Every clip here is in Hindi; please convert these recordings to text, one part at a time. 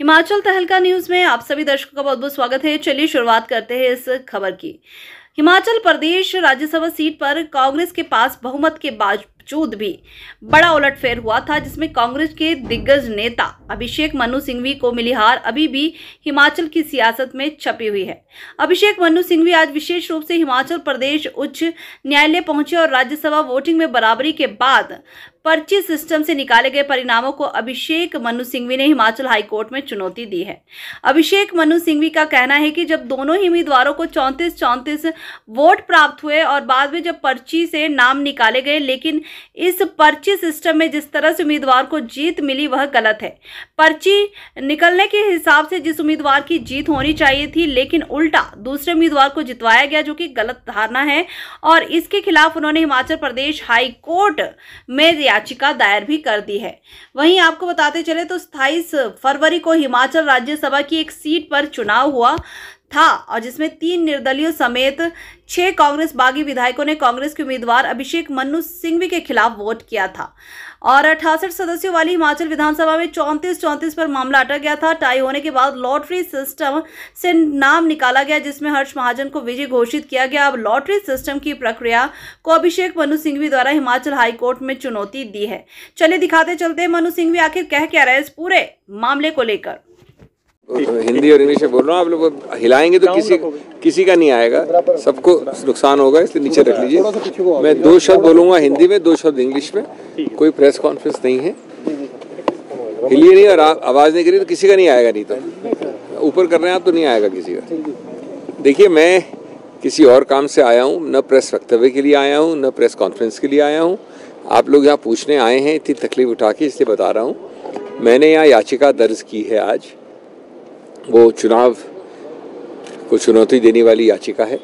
हिमाचल तहलका न्यूज में आप सभी दर्शकों का बहुत बहुत स्वागत है। चलिए शुरुआत करते हैं इस खबर की। हिमाचल प्रदेश राज्यसभा सीट पर कांग्रेस के पास बहुमत के बावजूद भी बड़ा उलटफेर हुआ था, जिसमें कांग्रेस के दिग्गज नेता अभिषेक मनु सिंघवी को मिली हार अभी भी हिमाचल की सियासत में छपी हुई है। अभिषेक मनु सिंघवी आज विशेष रूप से हिमाचल प्रदेश उच्च न्यायालय पहुंचे और राज्यसभा वोटिंग में बराबरी के बाद पर्ची सिस्टम से निकाले गए परिणामों को अभिषेक मनु सिंघवी ने हिमाचल हाईकोर्ट में चुनौती दी है। अभिषेक मनु सिंघवी का कहना है कि जब दोनों ही उम्मीदवारों को 34 वोट प्राप्त हुए और बाद में जब पर्ची से नाम निकाले गए, लेकिन इस पर्ची सिस्टम में जिस तरह से उम्मीदवार को जीत मिली वह गलत है। पर्ची निकलने के हिसाब से जिस उम्मीदवार की जीत होनी चाहिए थी, लेकिन उल्टा दूसरे उम्मीदवार को जितवाया गया, जो कि गलत धारणा है और इसके खिलाफ उन्होंने हिमाचल प्रदेश हाई कोर्ट में याचिका दायर भी कर दी है। वहीं आपको बताते चले तो 27 फरवरी को हिमाचल राज्यसभा की एक सीट पर चुनाव हुआ था और जिसमें 3 निर्दलीयों समेत 6 कांग्रेस बागी विधायकों ने कांग्रेस के उम्मीदवार अभिषेक मनु सिंघवी के खिलाफ वोट किया था और 68 सदस्यों वाली हिमाचल विधानसभा में 34 पर मामला अटक गया था। टाई होने के बाद लॉटरी सिस्टम से नाम निकाला गया, जिसमें हर्ष महाजन को विजयी घोषित किया गया। अब लॉटरी सिस्टम की प्रक्रिया को अभिषेक मनु सिंघवी द्वारा हिमाचल हाईकोर्ट में चुनौती दी है। चलिए दिखाते चलते हैं मनु सिंघवी आखिर कह क्या रहे इस पूरे मामले को लेकर। हिंदी और इंग्लिश में बोल रहा हूँ, आप लोग हिलाएंगे तो किसी का नहीं आएगा, सबको नुकसान होगा, इसलिए नीचे रख लीजिए। मैं 2 शब्द बोलूंगा हिंदी में, 2 शब्द इंग्लिश में। कोई प्रेस कॉन्फ्रेंस नहीं है, हिलिए नहीं और आवाज नहीं करी तो किसी का नहीं आएगा, नहीं तो ऊपर कर रहे हैं आप तो नहीं आएगा किसी का। देखिए, मैं किसी और काम से आया हूँ, न प्रेस वक्तव्य के लिए आया हूँ, न प्रेस कॉन्फ्रेंस के लिए आया हूँ। आप लोग यहाँ पूछने आए हैं, इतनी तकलीफ उठा के, इसलिए बता रहा हूँ। मैंने यहाँ याचिका दर्ज की है आज, वो चुनाव को चुनौती देने वाली याचिका है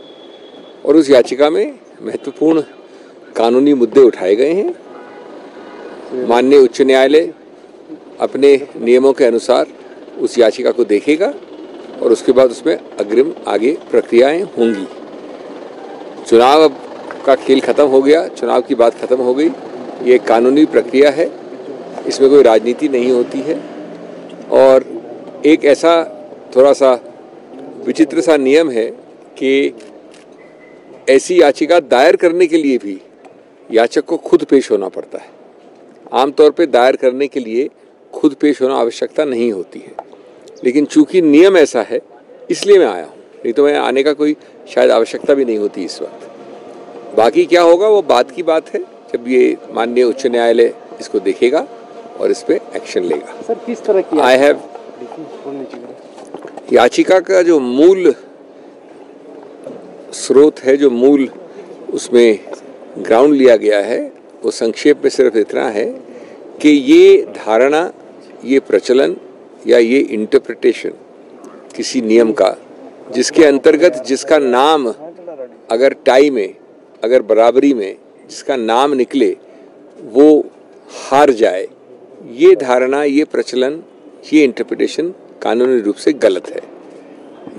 और उस याचिका में महत्वपूर्ण कानूनी मुद्दे उठाए गए हैं। माननीय उच्च न्यायालय अपने नियमों के अनुसार उस याचिका को देखेगा और उसके बाद उसमें अग्रिम आगे प्रक्रियाएं होंगी। चुनाव का खेल खत्म हो गया, चुनाव की बात खत्म हो गई। ये कानूनी प्रक्रिया है, इसमें कोई राजनीति नहीं होती है और एक ऐसा थोड़ा सा विचित्र सा नियम है कि ऐसी याचिका दायर करने के लिए भी याचक को खुद पेश होना पड़ता है। आमतौर पे दायर करने के लिए खुद पेश होना आवश्यकता नहीं होती है, लेकिन चूंकि नियम ऐसा है इसलिए मैं आया हूँ, नहीं तो मैं आने का कोई शायद आवश्यकता भी नहीं होती इस वक्त। बाकी क्या होगा वो बात की बात है, जब ये माननीय उच्च न्यायालय इसको देखेगा और इस पर एक्शन लेगा। सर, किस तरह की आई हैव याचिका का जो मूल स्रोत है, जो मूल उसमें ग्राउंड लिया गया है, वो संक्षेप में सिर्फ इतना है कि ये धारणा, ये प्रचलन या ये इंटरप्रिटेशन किसी नियम का, जिसके अंतर्गत जिसका नाम अगर टाई में, अगर बराबरी में जिसका नाम निकले वो हार जाए, ये धारणा, ये प्रचलन, ये इंटरप्रिटेशन कानूनी रूप से गलत है।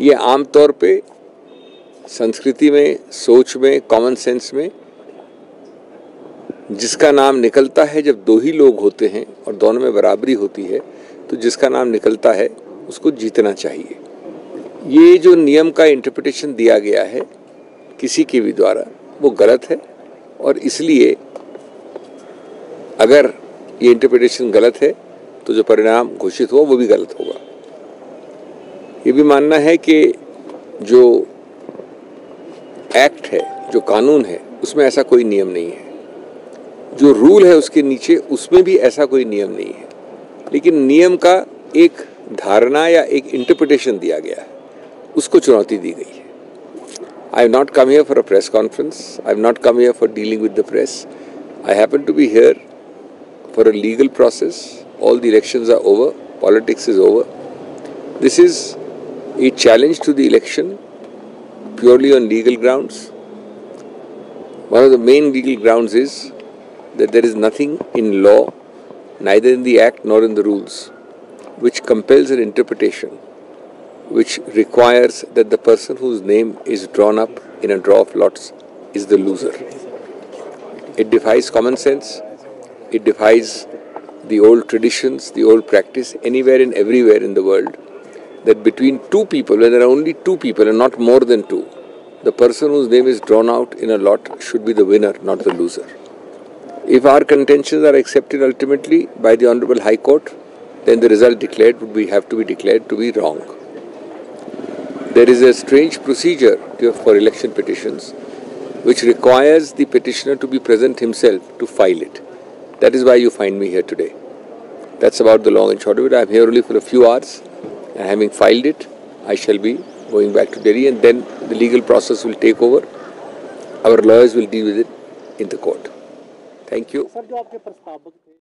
ये आमतौर पे संस्कृति में, सोच में, कॉमन सेंस में जिसका नाम निकलता है, जब 2 ही लोग होते हैं और दोनों में बराबरी होती है, तो जिसका नाम निकलता है उसको जीतना चाहिए। ये जो नियम का इंटरप्रिटेशन दिया गया है किसी के भी द्वारा, वो गलत है और इसलिए अगर ये इंटरप्रिटेशन गलत है तो जो परिणाम घोषित हुआ वो भी गलत होगा। ये भी मानना है कि जो एक्ट है, जो कानून है, उसमें ऐसा कोई नियम नहीं है। जो रूल है उसके नीचे, उसमें भी ऐसा कोई नियम नहीं है, लेकिन नियम का एक धारणा या एक इंटरप्रिटेशन दिया गया है, उसको चुनौती दी गई है। I have not come here for a press conference, I have not come here for dealing with the press. I happen to be here for a legal process. All the elections are over, politics is over. This is a challenge to the election purely on legal grounds. One of the main legal grounds is that there is nothing in law, neither in the act nor in the rules, which compels an interpretation, which requires that the person whose name is drawn up in a draw of lots is the loser. It defies common sense, it defies the old traditions, the old practice anywhere and everywhere in the world, that between two people, when there are only two people and not more than two, the person whose name is drawn out in a lot should be the winner, not the loser. If our contentions are accepted ultimately by the Honorable High Court, then the result declared would have to be declared to be wrong. There is a strange procedure for election petitions which requires the petitioner to be present himself to file it. That is why you find me here today. That's about the long and short of it. I am here only for a few hours, and having filed it, I shall be going back to Delhi, and then the legal process will take over. Our lawyers will deal with it in the court. Thank you.